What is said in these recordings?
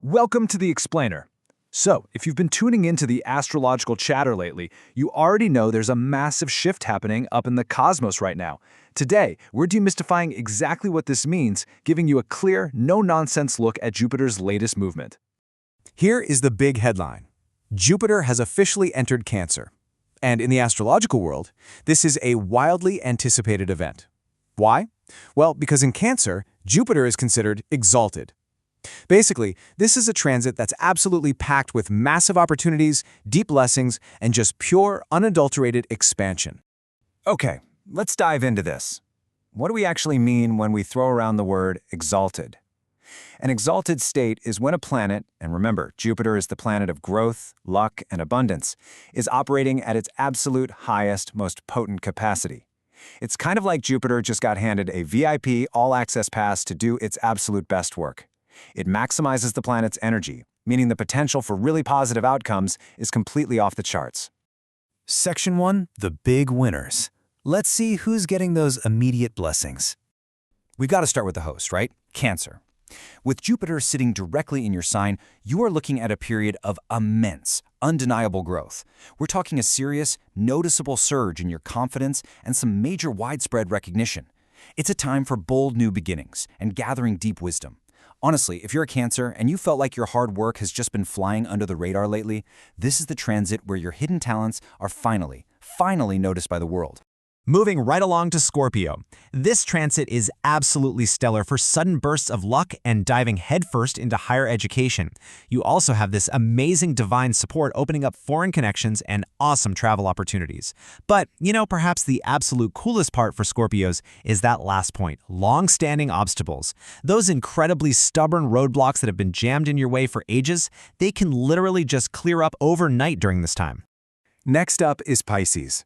Welcome to the Explainer. So, if you've been tuning into the astrological chatter lately, you already know there's a massive shift happening up in the cosmos right now. Today, we're demystifying exactly what this means, giving you a clear, no-nonsense look at Jupiter's latest movement. Here is the big headline. Jupiter has officially entered Cancer. And in the astrological world, this is a wildly anticipated event. Why? Well, because in Cancer, Jupiter is considered exalted. Basically, this is a transit that's absolutely packed with massive opportunities, deep blessings, and just pure, unadulterated expansion. Okay, let's dive into this. What do we actually mean when we throw around the word exalted? An exalted state is when a planet, and remember, Jupiter is the planet of growth, luck, and abundance, is operating at its absolute highest, most potent capacity. It's kind of like Jupiter just got handed a VIP all-access pass to do its absolute best work. It maximizes the planet's energy, meaning the potential for really positive outcomes is completely off the charts. Section 1, the big winners. Let's see who's getting those immediate blessings. We've got to start with the host, right? Cancer. With Jupiter sitting directly in your sign, you are looking at a period of immense, undeniable growth. We're talking a serious, noticeable surge in your confidence and some major widespread recognition. It's a time for bold new beginnings and gathering deep wisdom. Honestly, if you're a Cancer and you felt like your hard work has just been flying under the radar lately, this is the transit where your hidden talents are finally noticed by the world. Moving right along to Scorpio. This transit is absolutely stellar for sudden bursts of luck and diving headfirst into higher education. You also have this amazing divine support opening up foreign connections and awesome travel opportunities. But, perhaps the absolute coolest part for Scorpios is that last point, long-standing obstacles. Those incredibly stubborn roadblocks that have been jammed in your way for ages, they can literally just clear up overnight during this time. Next up is Pisces.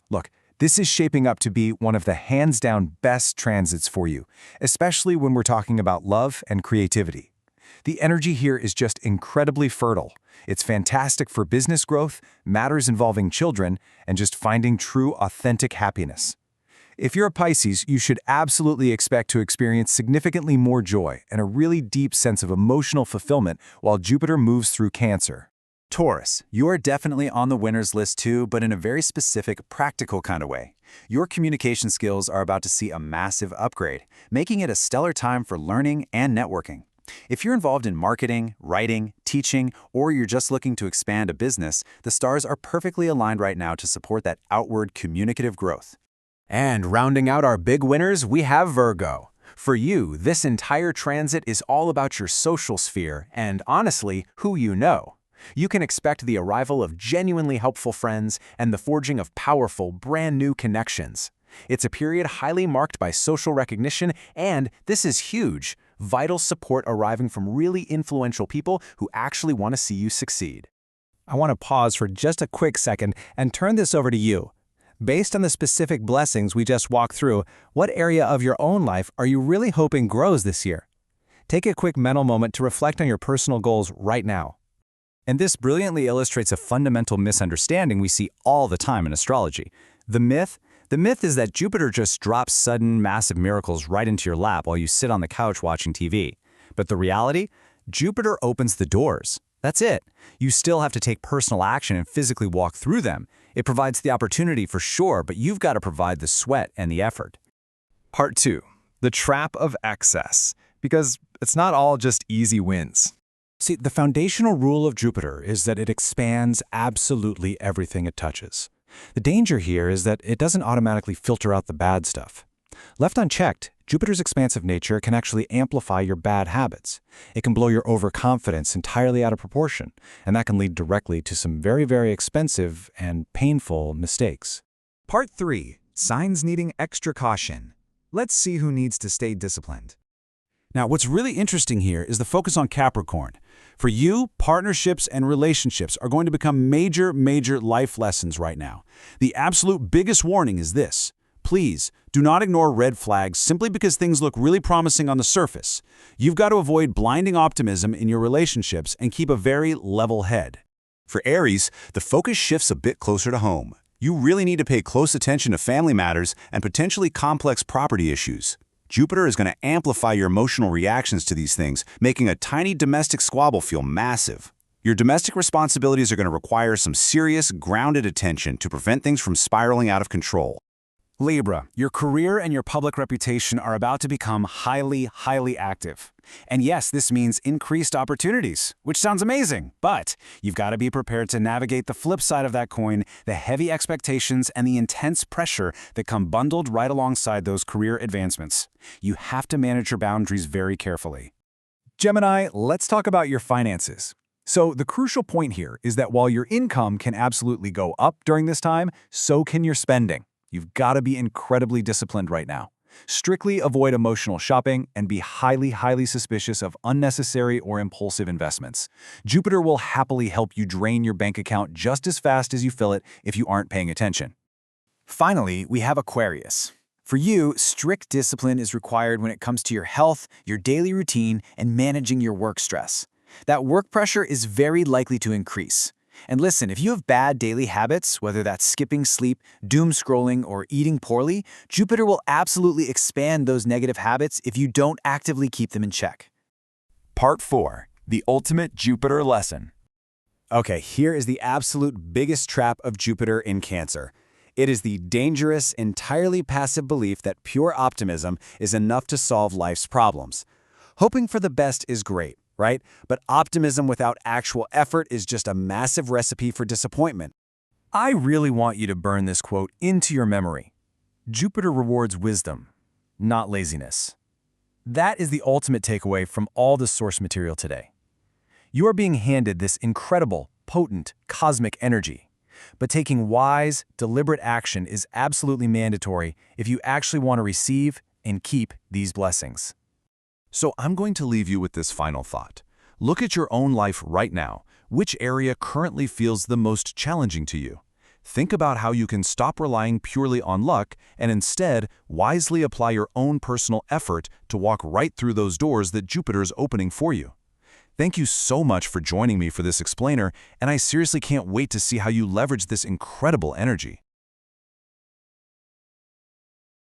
Look, this is shaping up to be one of the hands-down best transits for you, especially when we're talking about love and creativity. The energy here is just incredibly fertile. It's fantastic for business growth, matters involving children, and just finding true, authentic happiness. If you're a Pisces, you should absolutely expect to experience significantly more joy and a really deep sense of emotional fulfillment while Jupiter moves through Cancer. Taurus, you are definitely on the winner's list too, but in a very specific, practical kind of way. Your communication skills are about to see a massive upgrade, making it a stellar time for learning and networking. If you're involved in marketing, writing, teaching, or you're just looking to expand a business, the stars are perfectly aligned right now to support that outward communicative growth. And rounding out our big winners, we have Virgo. For you, this entire transit is all about your social sphere and, honestly, who you know. You can expect the arrival of genuinely helpful friends and the forging of powerful, brand-new connections. It's a period highly marked by social recognition and, this is huge, vital support arriving from really influential people who actually want to see you succeed. I want to pause for just a quick second and turn this over to you. Based on the specific blessings we just walked through, what area of your own life are you really hoping grows this year? Take a quick mental moment to reflect on your personal goals right now. And this brilliantly illustrates a fundamental misunderstanding we see all the time in astrology. The myth is that Jupiter just drops sudden, massive miracles right into your lap while you sit on the couch watching TV. But the reality? Jupiter opens the doors. That's it. You still have to take personal action and physically walk through them. It provides the opportunity for sure, but you've got to provide the sweat and the effort. Part 2. The trap of excess. Because it's not all just easy wins. See, the foundational rule of Jupiter is that it expands absolutely everything it touches. The danger here is that it doesn't automatically filter out the bad stuff. Left unchecked, Jupiter's expansive nature can actually amplify your bad habits. It can blow your overconfidence entirely out of proportion, and that can lead directly to some very, very expensive and painful mistakes. Part 3. Signs needing extra caution. Let's see who needs to stay disciplined. Now, what's really interesting here is the focus on Capricorn. For you, partnerships and relationships are going to become major life lessons right now. The absolute biggest warning is this. Please, do not ignore red flags simply because things look really promising on the surface. You've got to avoid blinding optimism in your relationships and keep a very level head. For Aries, the focus shifts a bit closer to home. You really need to pay close attention to family matters and potentially complex property issues. Jupiter is going to amplify your emotional reactions to these things, making a tiny domestic squabble feel massive. Your domestic responsibilities are going to require some serious, grounded attention to prevent things from spiraling out of control. Libra, your career and your public reputation are about to become highly active. And yes, this means increased opportunities, which sounds amazing, but you've got to be prepared to navigate the flip side of that coin, the heavy expectations and the intense pressure that come bundled right alongside those career advancements. You have to manage your boundaries very carefully. Gemini, let's talk about your finances. So the crucial point here is that while your income can absolutely go up during this time, so can your spending. You've got to be incredibly disciplined right now. Strictly avoid emotional shopping and be highly suspicious of unnecessary or impulsive investments. Jupiter will happily help you drain your bank account just as fast as you fill it if you aren't paying attention. Finally, we have Aquarius. For you, strict discipline is required when it comes to your health, your daily routine, and managing your work stress. That work pressure is very likely to increase. And listen, if you have bad daily habits, whether that's skipping sleep, doom scrolling, or eating poorly, Jupiter will absolutely expand those negative habits if you don't actively keep them in check. Part 4. The ultimate Jupiter lesson. Okay, here is the absolute biggest trap of Jupiter in Cancer. It is the dangerous, entirely passive belief that pure optimism is enough to solve life's problems. Hoping for the best is great, right? But optimism without actual effort is just a massive recipe for disappointment. I really want you to burn this quote into your memory. Jupiter rewards wisdom, not laziness. That is the ultimate takeaway from all the source material today. You are being handed this incredible, potent, cosmic energy. But taking wise, deliberate action is absolutely mandatory if you actually want to receive and keep these blessings. So I'm going to leave you with this final thought. Look at your own life right now. Which area currently feels the most challenging to you? Think about how you can stop relying purely on luck and instead wisely apply your own personal effort to walk right through those doors that Jupiter is opening for you. Thank you so much for joining me for this explainer, and I seriously can't wait to see how you leverage this incredible energy.